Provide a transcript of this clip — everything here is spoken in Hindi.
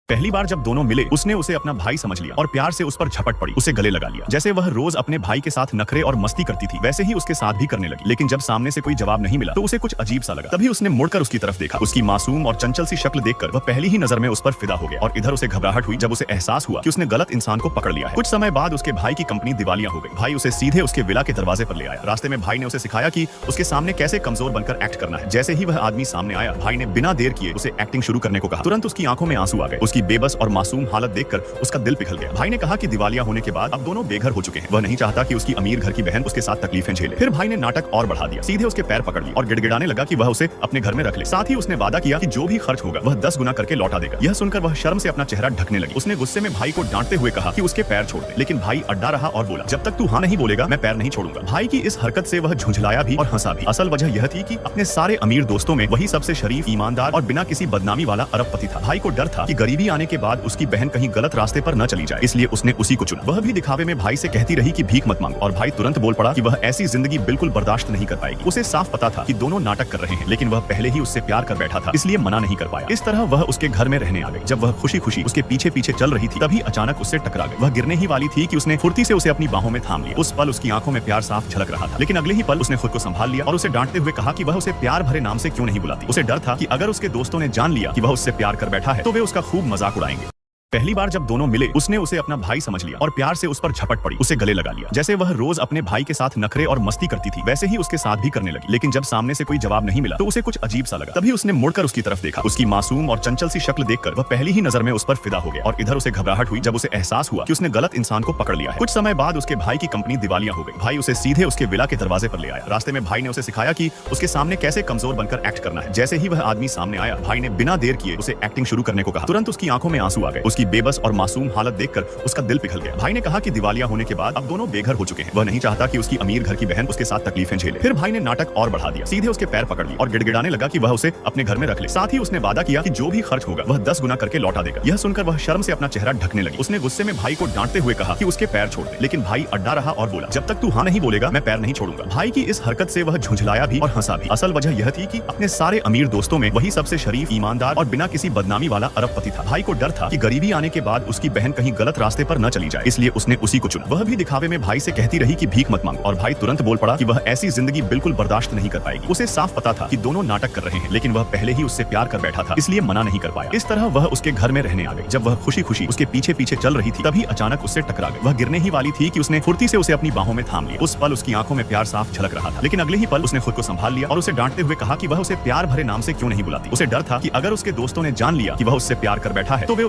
पहली बार जब दोनों मिले उसने उसे अपना भाई समझ लिया और प्यार से उस पर झपट पड़ी, उसे गले लगा लिया। जैसे वह रोज अपने भाई के साथ नखरे और मस्ती करती थी वैसे ही उसके साथ भी करने लगी। लेकिन जब सामने से कोई जवाब नहीं मिला तो उसे कुछ अजीब सा लगा। तभी उसने मुड़कर उसकी तरफ देखा। उसकी मासूम और चंचल सी शक्ल देखकर वह पहली ही नजर में उस पर फिदा हो गया और इधर उसे घबराहट हुई जब उसे एहसास हुआ कि उसने गलत इंसान को पकड़ लिया है। कुछ समय बाद उसके भाई की कंपनी दिवालिया हो गई। भाई उसे सीधे उसके विला के दरवाजे पर ले आया। रास्ते में भाई ने उसे सिखाया कि उसके सामने कैसे कमजोर बनकर एक्ट करना है। जैसे ही वह आदमी सामने आया, भाई ने बिना देर किए उसे एक्टिंग शुरू करने को कहा। तुरंत उसकी आंखों में आंसू आ गए। उसकी बेबस और मासूम हालत देखकर उसका दिल पिघल गया। भाई ने कहा कि दिवालिया होने के बाद अब दोनों बेघर हो चुके हैं। वह नहीं चाहता कि उसकी अमीर घर की बहन उसके साथ तकलीफें झेले। फिर भाई ने नाटक और बढ़ा दिया। सीधे उसके पैर पकड़ लिए और गिड़गिड़ाने लगा कि वह उसे अपने घर में रख ले। साथ ही उसने वादा किया कि जो भी खर्च होगा वह 10 गुना करके लौटा देगा। यह सुनकर वह शर्म से अपना चेहरा ढकने लगी। उसने गुस्से में भाई को डांटते हुए कहा कि उसके पैर छोड़ दे, लेकिन भाई अड्डा रहा और बोला, जब तक तू हाँ नहीं बोलेगा मैं पैर नहीं छोड़ूंगा। भाई की इस हरकत से वह झुंझलाया भी और हंसा भी। असल वजह यह थी कि अपने सारे अमीर दोस्तों में वही सबसे शरीफ, ईमानदार और बिना किसी बदनामी वाला अरबपति था। भाई को डर था कि गरीबी आने के बाद उसकी बहन कहीं गलत रास्ते पर न चली जाए, इसलिए उसने उसी को चुना। वह भी दिखावे में भाई से कहती रही कि भीख मत मांगो और भाई तुरंत बोल पड़ा कि वह ऐसी जिंदगी बिल्कुल बर्दाश्त नहीं कर पाएगी। उसे साफ पता था कि दोनों नाटक कर रहे हैं, लेकिन वह पहले ही उससे प्यार कर बैठा था, इसलिए मना नहीं कर पाया। इस तरह वह उसके घर में रहने आ गई। जब वह खुशी खुशी उसके पीछे पीछे चल रही थी तभी अचानक उससे टकरा गई। वह गिरने ही वाली थी कि उसने फुर्ती से उसे अपनी बाहों में थाम लिया। उस पल उसकी आंखों में प्यार साफ झलक रहा था, लेकिन अगले ही पल उसने खुद को संभाल लिया और उसे डांटते हुए कहा कि वह उसे प्यार भरे नाम से क्यों नहीं बुलाती। उसे डर था कि अगर उसके दोस्तों ने जान लिया कि वह उससे प्यार कर बैठा है तो वे उसका खूब मजाक उड़ाएंगे। पहली बार जब दोनों मिले उसने उसे अपना भाई समझ लिया और प्यार से उस पर झपट पड़ी, उसे गले लगा लिया। जैसे वह रोज अपने भाई के साथ नखरे और मस्ती करती थी वैसे ही उसके साथ भी करने लगी। लेकिन जब सामने से कोई जवाब नहीं मिला तो उसे कुछ अजीब सा लगा। तभी उसने मुड़कर उसकी तरफ देखा। उसकी मासूम और चंचल सी शक्ल देखकर वह पहली ही नजर में उस पर फिदा हो गया और इधर उसे घबराहट हुई जब उसे एहसास हुआ कि उसने गलत इंसान को पकड़ लिया है। कुछ समय बाद उसके भाई की कंपनी दिवालिया हो गई। भाई उसे सीधे उसके विला के दरवाजे पर ले आया। रास्ते में भाई ने उसे सिखाया कि उसके सामने कैसे कमजोर बनकर एक्ट करना है। जैसे ही वह आदमी सामने आया, भाई ने बिना देर किए उसे एक्टिंग शुरू करने को कहा। तुरंत उसकी आंखों में आंसू आ गए। उसकी बेबस और मासूम हालत देखकर उसका दिल पिघल गया। भाई ने कहा कि दिवालिया होने के बाद अब दोनों बेघर हो चुके हैं। वह नहीं चाहता कि उसकी अमीर घर की बहन उसके साथ तकलीफें झेले। फिर भाई ने नाटक और बढ़ा दिया। सीधे उसके पैर पकड़ लिए और गिड़गिड़ाने लगा कि वह उसे अपने घर में रख ले। साथ ही उसने वादा किया कि जो भी खर्च होगा वह 10 गुना करके लौटा देगा। यह सुनकर वह शर्म से अपना चेहरा ढकने लगी। उसने गुस्से में भाई को डांटते हुए कहा कि उसके पैर छोड़ दे, लेकिन भाई अड्डा रहा और बोला, जब तक तू हाँ नहीं बोलेगा मैं पैर नहीं छोड़ूंगा। भाई की इस हरकत से वह झुंझलाया भी और हंसा भी। असल वजह यह थी कि अपने सारे अमीर दोस्तों में वही सबसे शरीफ, ईमानदार और बिना किसी बदनामी वाला अरबपति था। भाई को डर था कि गरीबी आने के बाद उसकी बहन कहीं गलत रास्ते पर न चली जाए, इसलिए उसने उसी को चुना। वह भी दिखावे में भाई से कहती रही कि भीख मत मांगो और भाई तुरंत बोल पड़ा कि वह ऐसी जिंदगी बिल्कुल बर्दाश्त नहीं कर पाएगी। उसे साफ पता था कि दोनों नाटक कर रहे हैं, लेकिन वह पहले ही उससे प्यार कर बैठा था, इसलिए मना नहीं कर पाया। इस तरह वह उसके घर में रहने आ गई। जब वह खुशी खुशी उसके पीछे पीछे चल रही थी तभी अचानक उससे टकरा गई। वह गिरने ही वाली थी कि उसने फुर्ती से उसे अपनी बाहों में थाम लिया। उस पल उसकी आंखों में प्यार साफ झलक रहा था, लेकिन अगले ही पल उसने खुद को संभाल लिया और उसे डांटते हुए कहा कि वह उसे प्यार भरे नाम से क्यों नहीं बुलाती। उसे डर था कि अगर उसके दोस्तों ने जान लिया कि वह उससे प्यार कर बैठा है तो वे